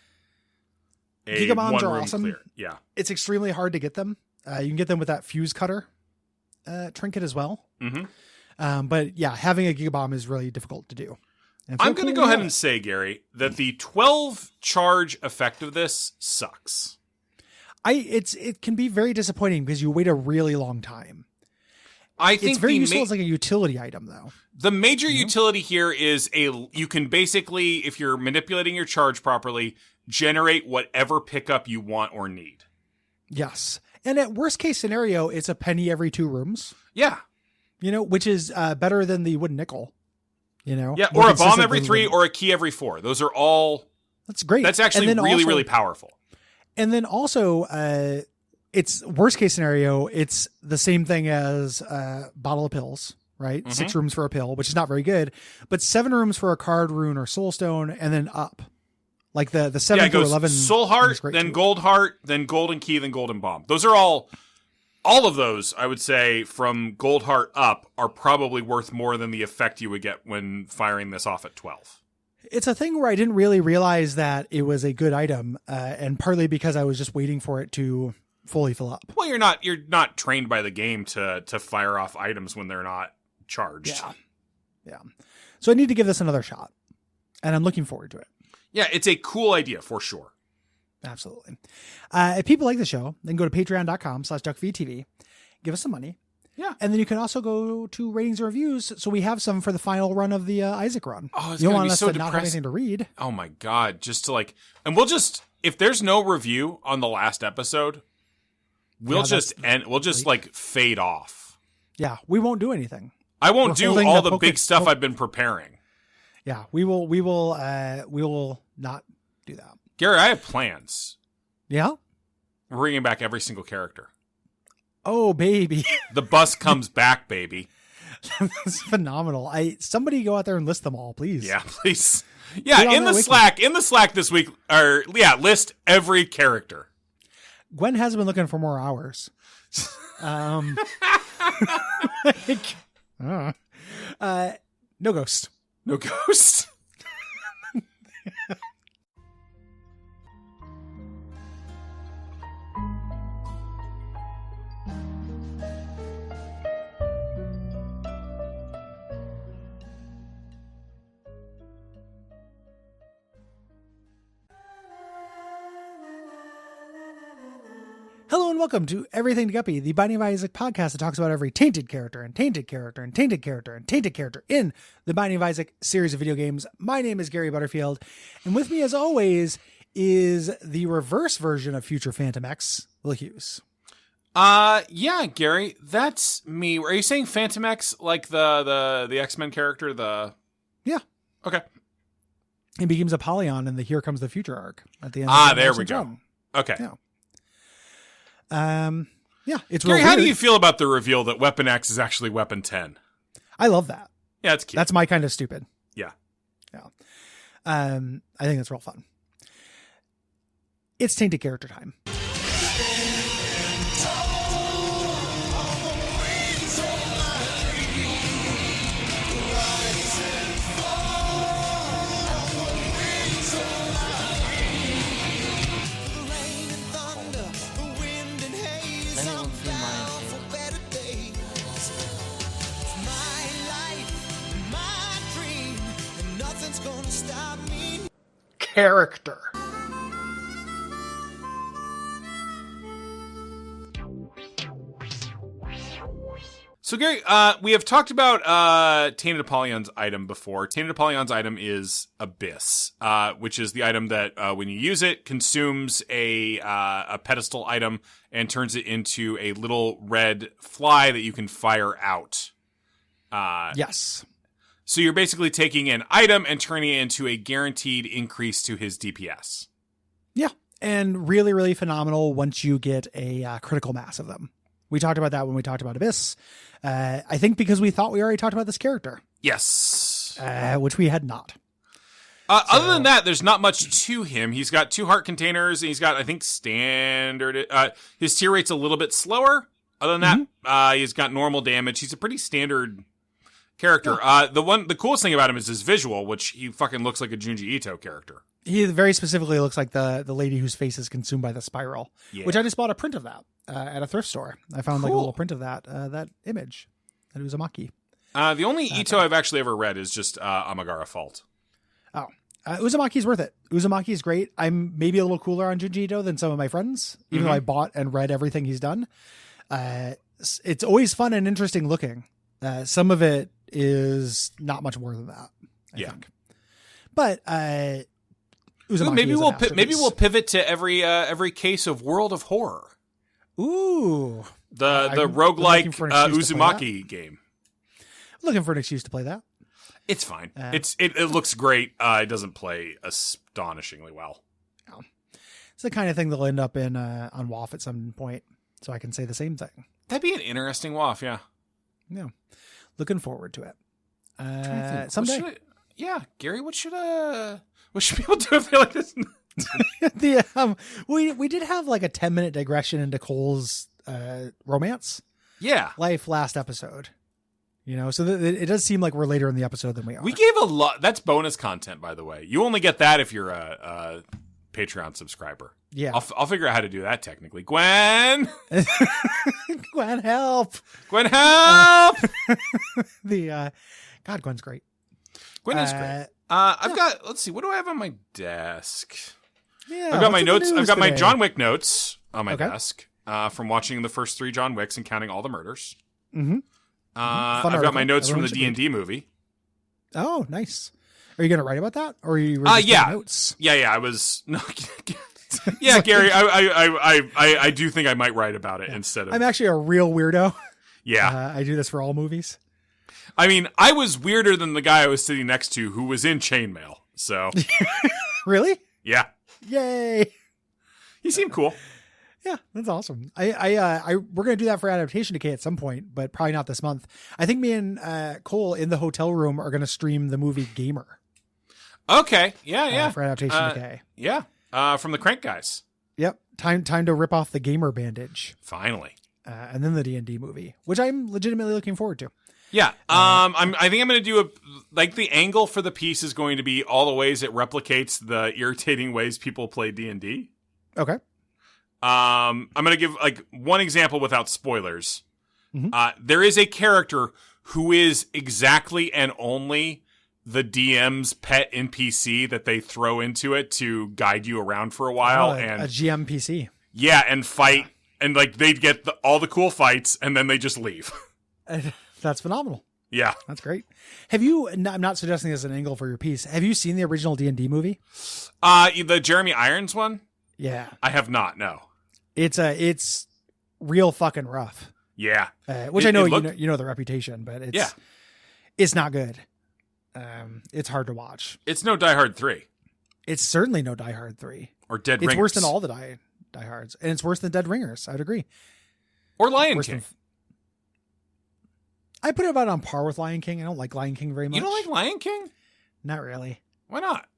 a Giga Bombs are awesome. Clear. Yeah. It's extremely hard to get them. You can get them with that fuse cutter trinket as well. But yeah, having a Giga Bomb is really difficult to do. I'm going to go ahead and say, Gary, that the 12 charge effect of this sucks. It can be very disappointing because you wait a really long time. I think it's very useful as like a utility item, though. The major utility here is you can basically, if you're manipulating your charge properly, generate whatever pickup you want or need. Yes. And at worst case scenario, it's a penny every 2 rooms. Yeah. Which is better than the wooden nickel. Yeah, or a bomb every 3 or a key every 4. Those are all... That's great. That's actually really, really powerful. And then also, it's worst case scenario, it's the same thing as a bottle of pills, right? 6 rooms for a pill, which is not very good, but 7 rooms for a card, rune, or soul stone, and then up. Like the 7 to 11. Soul heart, then gold heart, then golden key, then golden bomb. Those are all of those, I would say, from gold heart up are probably worth more than the effect you would get when firing this off at 12. It's a thing where I didn't really realize that it was a good item, and partly because I was just waiting for it to fully fill up. Well, you're not trained by the game to fire off items when they're not charged. Yeah. So I need to give this another shot, and I'm looking forward to it. Yeah, it's a cool idea for sure. Absolutely. If people like the show, then go to patreon.com/Duckfeed.tv, give us some money. Yeah. And then you can also go to ratings and reviews. So we have some for the final run of the Isaac run. Oh, it's you going want to be us so to depressing. Not have anything to read. Oh my God. Just to and we'll just, if there's no review on the last episode, we'll just fade off. Yeah. We won't do anything. I won't do all the big stuff I've been preparing. Yeah, we will not do that. Gary, I have plans. Yeah? We're bringing back every single character. Oh, baby. The bus comes back, baby. That's phenomenal. Somebody go out there and list them all, please. Yeah, please. Yeah, in the Slack this week, list every character. Gwen has been looking for more hours. No ghost. No ghost. Hello and welcome to Everything to Guppy, the Binding of Isaac podcast that talks about every tainted character and tainted character and tainted character and tainted character in the Binding of Isaac series of video games. My name is Gary Butterfield, and with me as always is the reverse version of future Phantom X, Will Hughes. Yeah, Gary, that's me. Are you saying Phantom X like the X-Men character? Yeah. Okay. He becomes Apollyon in the Here Comes the Future arc at the end. There we go. Okay. Yeah. It's Gary, real how weird. do you feel about the reveal that Weapon X is actually Weapon 10? I love that. Yeah, it's cute. That's my kind of stupid. Yeah. Yeah. I think that's real fun. It's tainted character time. Character. So, Gary, we have talked about Tainted Apollyon's item before. Tainted Apollyon's item is Abyss, which is the item that, when you use it, consumes a pedestal item and turns it into a little red fly that you can fire out. Yes. So you're basically taking an item and turning it into a guaranteed increase to his DPS. Yeah, and really, really phenomenal once you get a critical mass of them. We talked about that when we talked about Abyss. I think because we thought we already talked about this character. Yes. Which we had not. Other than that, there's not much to him. He's got 2 heart containers, and he's got, I think, standard... his tier rate's a little bit slower. Other than that, he's got normal damage. He's a pretty standard character. Yeah. The coolest thing about him is his visual, which he fucking looks like a Junji Ito character. He very specifically looks like the lady whose face is consumed by the spiral, which I just bought a print of that at a thrift store. I found like a little print of that image at Uzumaki. The only Ito I've actually ever read is just Amagara Fault. Oh, Uzumaki's worth it. Uzumaki's great. I'm maybe a little cooler on Junji Ito than some of my friends, even though I bought and read everything he's done. It's always fun and interesting looking. Some of it is not much more than that, I think. But maybe we'll pivot to every case of World of Horror. Ooh, the roguelike Uzumaki game. Looking for an excuse to play that. It's fine. It looks great. It doesn't play astonishingly well. Oh. It's the kind of thing they'll end up in on WoF at some point, so I can say the same thing. That'd be an interesting WoF, yeah. Yeah. Looking forward to it. Someday. Gary, what should people do if they like this? We did have like a 10-minute digression into Cole's romance. Yeah. Life last episode. You know, so it does seem like we're later in the episode than we are. We gave a lot. That's bonus content, by the way. You only get that if you're a Patreon subscriber. Yeah. I'll figure out how to do that technically. Gwen! Gwen, help! Gwen, help! God, Gwen's great. Gwen is great. I've got, let's see, what do I have on my desk? Yeah, I've got my notes. I've got my John Wick notes on my desk from watching the first 3 John Wicks and counting all the murders. Mm-hmm. I've got my notes from the D&D movie. Oh, nice. Are you going to write about that, or are you notes? Yeah. I was. No, yeah, Gary. I do think I might write about it instead of. I'm actually a real weirdo. Yeah, I do this for all movies. I mean, I was weirder than the guy I was sitting next to who was in chainmail. So, Really? yeah, Yay! he seemed cool. Yeah, that's awesome. We're gonna do that for Adaptation Decay at some point, but probably not this month. I think me and Cole in the hotel room are gonna stream the movie Gamer. Okay, yeah. For Adaptation Decay. Yeah, from the Crank guys. Yep. Time to rip off the Gamer bandage. Finally. And then the D&D movie, which I'm legitimately looking forward to. Yeah. I think I'm going to do the angle for the piece is going to be all the ways it replicates the irritating ways people play D&D. Okay. I'm going to give like one example without spoilers. Mm-hmm. There is a character who is exactly and only the DM's pet NPC that they throw into it to guide you around for a while. And a GMPC. Yeah. And fight. And like they'd get all the cool fights and then they just leave. That's phenomenal. Yeah. That's great. Have you, I'm not suggesting this as an angle for your piece. Have you seen the original D&D movie? The Jeremy Irons one? Yeah. I have not, no. It's real fucking rough. Yeah. Which I know, you know the reputation, but it's not good. It's hard to watch. It's no Die Hard 3. It's certainly no Die Hard 3. Or Dead Ringers. It's worse than all the Die Hards. And it's worse than Dead Ringers. I'd agree. Or Lion King. I put it about on par with Lion King. I don't like Lion King very much. You don't like Lion King? Not really. Why not?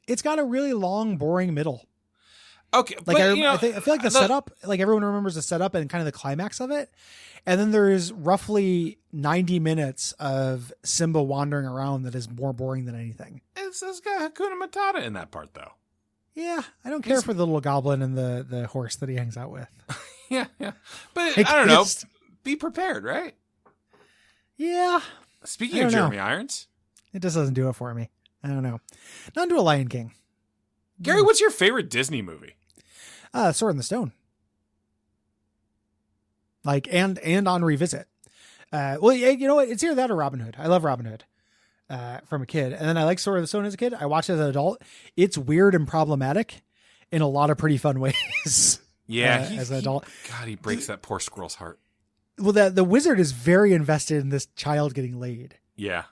It's got a really long, boring middle. Okay, like I feel like the setup, like everyone remembers the setup and kind of the climax of it, and then there's roughly 90 minutes of Simba wandering around that is more boring than anything. It's got Hakuna Matata in that part, though. Yeah, I don't care for the little goblin and the horse that he hangs out with. yeah, but I don't know. Be prepared, right? Yeah. Speaking of Jeremy Irons, it just doesn't do it for me. I don't know. Not to a Lion King. Gary, what's your favorite Disney movie? Sword in the Stone. Like, and on revisit. Well, you know what? It's either that or Robin Hood. I love Robin Hood from a kid. And then I like Sword of the Stone as a kid. I watched it as an adult. It's weird and problematic in a lot of pretty fun ways. Yeah. As an adult. God, he breaks that poor squirrel's heart. Well, the wizard is very invested in this child getting laid. Yeah.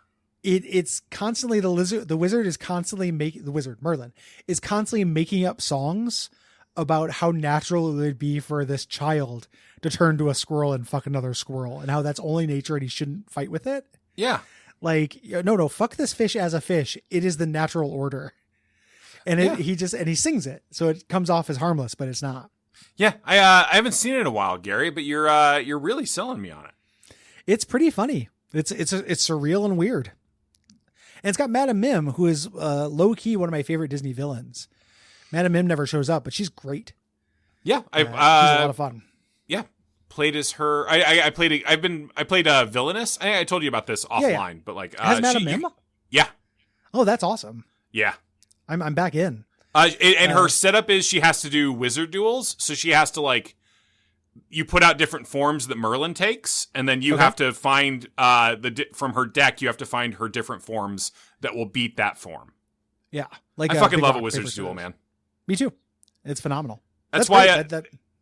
It's constantly the wizard is constantly Merlin is constantly making up songs about how natural it would be for this child to turn to a squirrel and fuck another squirrel and how that's only nature and he shouldn't fight with it. Yeah. Like, no, fuck this fish as a fish. It is the natural order. And he sings it. So it comes off as harmless, but it's not. Yeah. I haven't seen it in a while, Gary, but you're really selling me on it. It's pretty funny. It's surreal and weird. And it's got Madame Mim, who is low key one of my favorite Disney villains. Madame Mim never shows up, but she's great. Yeah, she's a lot of fun. Yeah, played as her. I played Villainous. I told you about this offline, but like has Madame Mim? Yeah. Oh, that's awesome. Yeah, I'm back in. And her setup is she has to do wizard duels, so she has to like. You put out different forms that Merlin takes, and then you have to find from her deck. You have to find her different forms that will beat that form. Yeah, like I fucking love a wizard's duel, man. Me too. It's phenomenal. That's why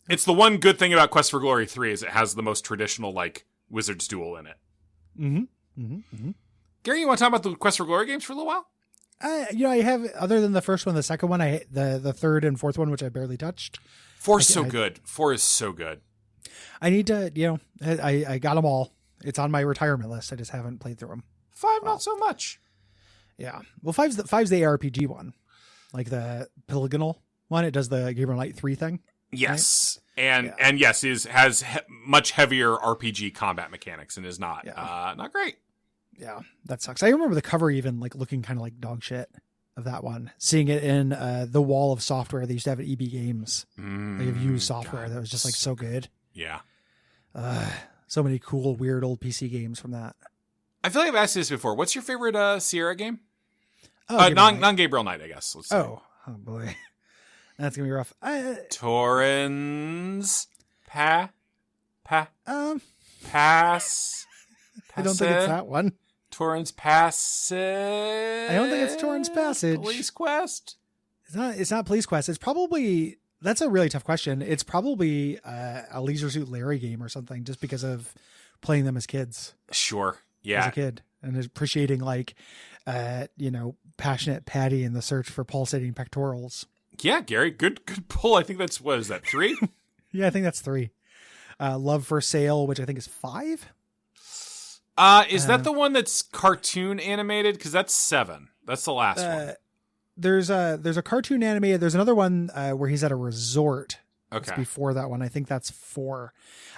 it's the one good thing about Quest for Glory 3 is it has the most traditional like wizard's duel in it. Mm-hmm. Gary, you want to talk about the Quest for Glory games for a little while? I have, other than the first one, the second one, the third and fourth one, which I barely touched. 4 is so good. 4 is so good. I need to, I got them all. It's on my retirement list. I just haven't played through them. 5, not so much. Yeah. Well, 5's the ARPG one, like the polygonal one. It does the Gabriel Knight 3 thing. Yes. Right? And yes, has much heavier RPG combat mechanics and is not great. Yeah, that sucks. I remember the cover even like looking kind of like dog shit of that one. Seeing it in the wall of software they used to have at EB Games. They have used software that was just like so good. Yeah. So many cool, weird old PC games from that. I feel like I've asked you this before. What's your favorite Sierra game? Non-Gabriel Knight, I guess. Let's say. Oh boy. That's going to be rough. Torrens Pass. I don't think it's that one. Torrens Passage. I don't think it's Torrens Passage. Police Quest. It's not Police Quest. It's probably, that's a really tough question. It's probably a Leisure Suit Larry game or something, just because of playing them as kids. Sure. Yeah. As a kid, and appreciating like, passionate Patty in the search for pulsating pectorals. Yeah, Gary, good pull. I think that's, what is that, 3? Yeah, I think that's 3. Love for Sale, which I think is 5. Is that the one that's cartoon animated? Because that's 7. That's the last one. There's a cartoon animated. There's another one where he's at a resort. Okay. It's before that one. I think that's 4.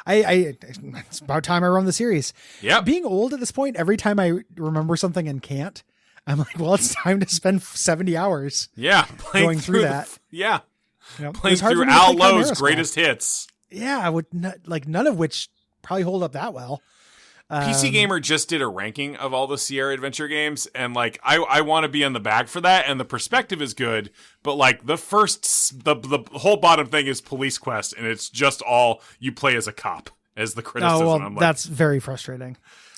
It's about time I run the series. Yeah. Being old at this point, every time I remember something and can't, I'm like, well, it's time to spend 70 hours. Yeah. Going through that. Yeah. Playing through Al Lowe's greatest hits. Yeah. I would none of which probably hold up that well. PC Gamer just did a ranking of all the Sierra Adventure games, and like I want to be on the bag for that, and the perspective is good, but like the whole bottom thing is Police Quest, and it's just all you play as a cop as the criticism. Oh, well, I'm like, that's very frustrating.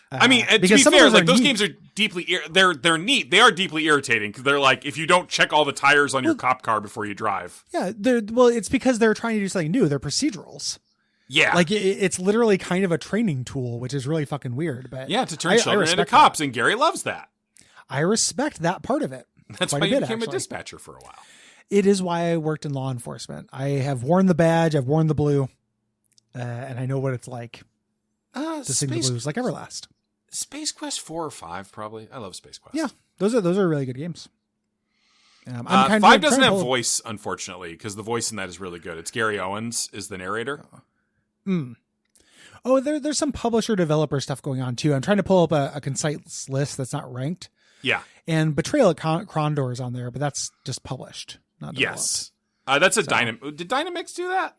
I mean, to be fair, like those games are deeply they're neat. They are deeply irritating because they're like, if you don't check all the tires on your cop car before you drive. Yeah, it's because they're trying to do something new. They're procedurals. Yeah. Like it's literally kind of a training tool, which is really fucking weird. But yeah, to turn children into cops, and Gary loves that. I respect that part of it. That's why you became a dispatcher for a while. It is why I worked in law enforcement. I have worn the badge, I've worn the blue, and I know what it's like to sing the blues like Everlast. Space Quest 4 or 5, probably. I love Space Quest. Yeah, those are really good games. 5 doesn't have voice, unfortunately, because the voice in that is really good. It's Gary Owens is the narrator. Oh, there's some publisher developer stuff going on too. I'm trying to pull up a concise list that's not ranked. Yeah. And Betrayal at Krondor is on there, but that's just published, not developed. Yes. That's a Did Dynamix do that?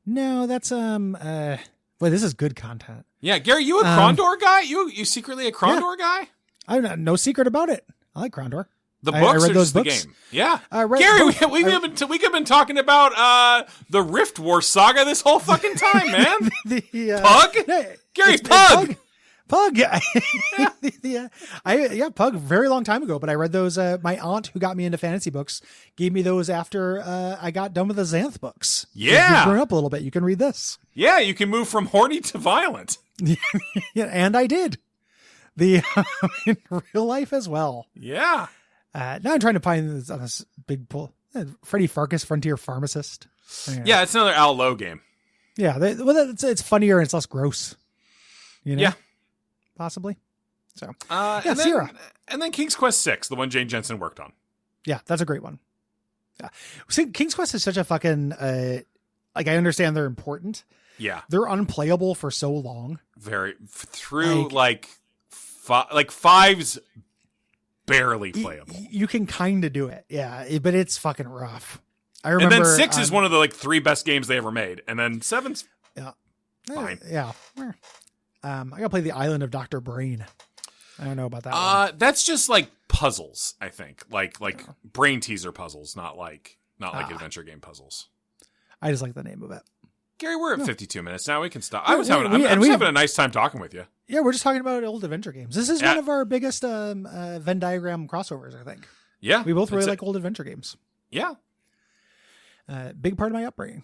No, that's boy, this is good content. Yeah, Gary, you a Krondor guy? You secretly a Krondor guy? I'm no secret about it. I like Krondor. The books I read or those just books. the game? Yeah. Gary, we could been talking about the Rift War saga this whole fucking time, man. Pug? Gary, Pug! Pug. Pug, very long time ago, but I read those. My aunt, who got me into fantasy books, gave me those after I got done with the Xanth books. Yeah. If you've grown up a little bit, you can read this. Yeah, you can move from horny to violent. Yeah, and I did. In real life as well. Yeah. Now I'm trying to find this big pull. Freddie Farkas, Frontier Pharmacist. Yeah, it's another Al Lowe game. Yeah, it's funnier and it's less gross. Yeah. Possibly. So, Sierra. And then King's Quest 6, the one Jane Jensen worked on. Yeah, that's a great one. Yeah. See, King's Quest is such a fucking, I understand they're important. Yeah. They're unplayable for so long. Through five's barely playable. You can kind of do it. Yeah, but it's fucking rough. I remember. And then 6 is one of the 3 best games they ever made. And then 7's fine. Yeah. I gotta play the Island of Dr. Brain. I don't know about that one. That's just puzzles, I think. Like brain teaser puzzles, not like adventure game puzzles. I just like the name of it. Gary, we're at 52 minutes now. We can stop. I'm having a nice time talking with you. Yeah, we're just talking about old adventure games. This is one of our biggest Venn diagram crossovers, I think. Yeah. We both really like old adventure games. Yeah. Big part of my upbringing.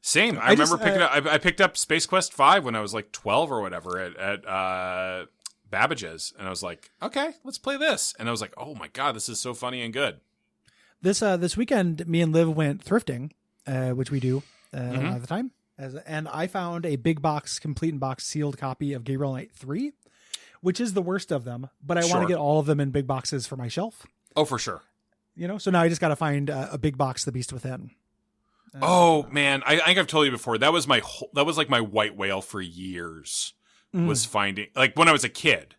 Same. I remember picking up. I picked up Space Quest 5 when I was 12 or whatever at Babbage's, and I was like, okay, let's play this. And I was like, oh my god, this is so funny and good. This weekend, me and Liv went thrifting, which we do a lot of the time. And I found a big box, complete in box, sealed copy of Gabriel Knight 3, which is the worst of them, but I want to get all of them in big boxes for my shelf. Oh, for sure. So now I just got to find a big box, The Beast Within. Man, I think I've told you before. That was my white whale for years. Was finding when I was a kid.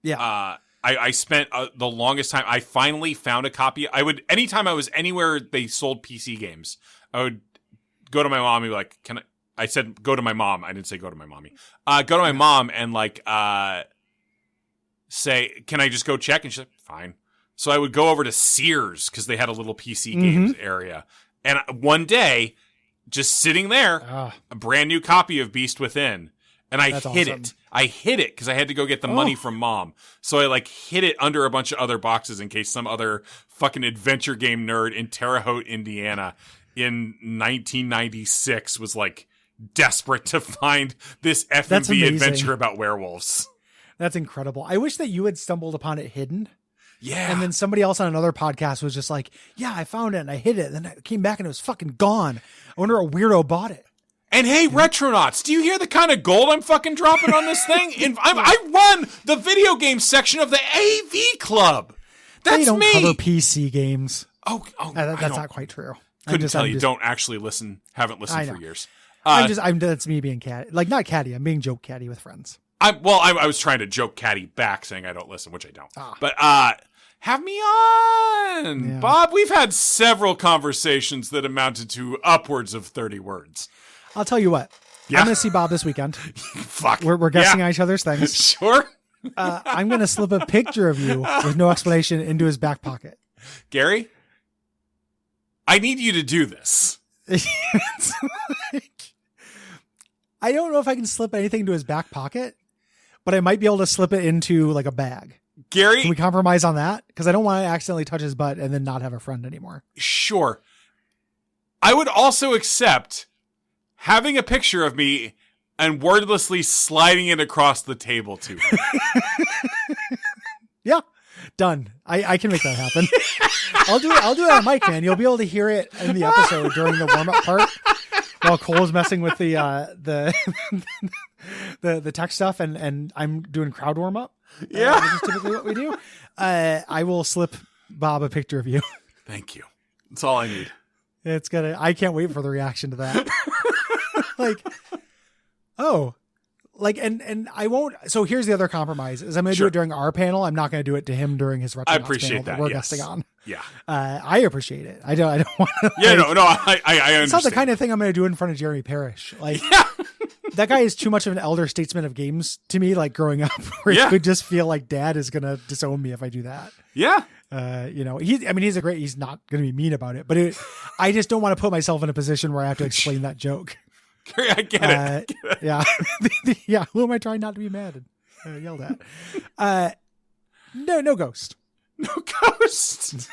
Yeah. I spent the longest time. I finally found a copy. Anytime I was anywhere they sold PC games, I would go to my mom and be like, "Can I?" I said, "Go to my mom." I didn't say go to my mommy. Go to my mom and say, "Can I just go check?" And she's like, "Fine." So I would go over to Sears because they had a little PC games area. And one day, just sitting there, a brand new copy of Beast Within. And I hid it. I hid it because I had to go get the money from mom. So I hid it under a bunch of other boxes in case some other fucking adventure game nerd in Terre Haute, Indiana in 1996 was desperate to find this That's FMV amazing. adventure about werewolves. That's incredible. I wish that you had stumbled upon it hidden. Yeah. And then somebody else on another podcast was just like, yeah, I found it and I hid it. And then I came back and it was fucking gone. I wonder a weirdo bought it. And hey, Retronauts, do you hear the kind of gold I'm fucking dropping on this thing? I run the video game section of the AV Club. That's they don't me. cover PC games. Oh, that's not quite true. Couldn't tell you. Don't actually listen. Haven't listened for years. That's me being catty. Like, not catty. I'm being joke catty with friends. I was trying to joke catty back saying I don't listen, which I don't. But have me on. Yeah. Bob, we've had several conversations that amounted to upwards of 30 words. I'll tell you what. Yeah. I'm going to see Bob this weekend. Fuck. We're guessing on each other's things. Sure. I'm going to slip a picture of you with no explanation into his back pocket. Gary, I need you to do this. It's like, I don't know if I can slip anything into his back pocket, but I might be able to slip it into like a bag. Gary, can we compromise on that? Because I don't want to accidentally touch his butt and then not have a friend anymore. Sure. I would also accept having a picture of me and wordlessly sliding it across the table to you. Yeah, done. I can make that happen. I'll do it on mic, man. You'll be able to hear it in the episode during the warm up part while Cole's messing with the tech stuff and I'm doing crowd warm up. Yeah, which is typically what we do. I will slip Bob a picture of you. Thank you. That's all I need. I can't wait for the reaction to that. Like, oh, like, and I won't. So here's the other compromise: is I'm going to do it during our panel. I'm not going to do it to him during his. I appreciate that. We're guesting on. Yeah, I appreciate it. I don't want to. Yeah, like, no. I understand. It's not the kind of thing I'm going to do in front of Jeremy Parrish. Like, that guy is too much of an elder statesman of games to me. Like growing up, where it would just feel like Dad is going to disown me if I do that. Yeah. He's not going to be mean about it, but I just don't want to put myself in a position where I have to explain that joke. I get it. Yeah. Yeah. Who am I trying not to be mad and yelled at? No ghost. No ghost.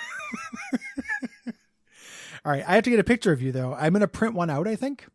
All right. I have to get a picture of you though. I'm going to print one out, I think.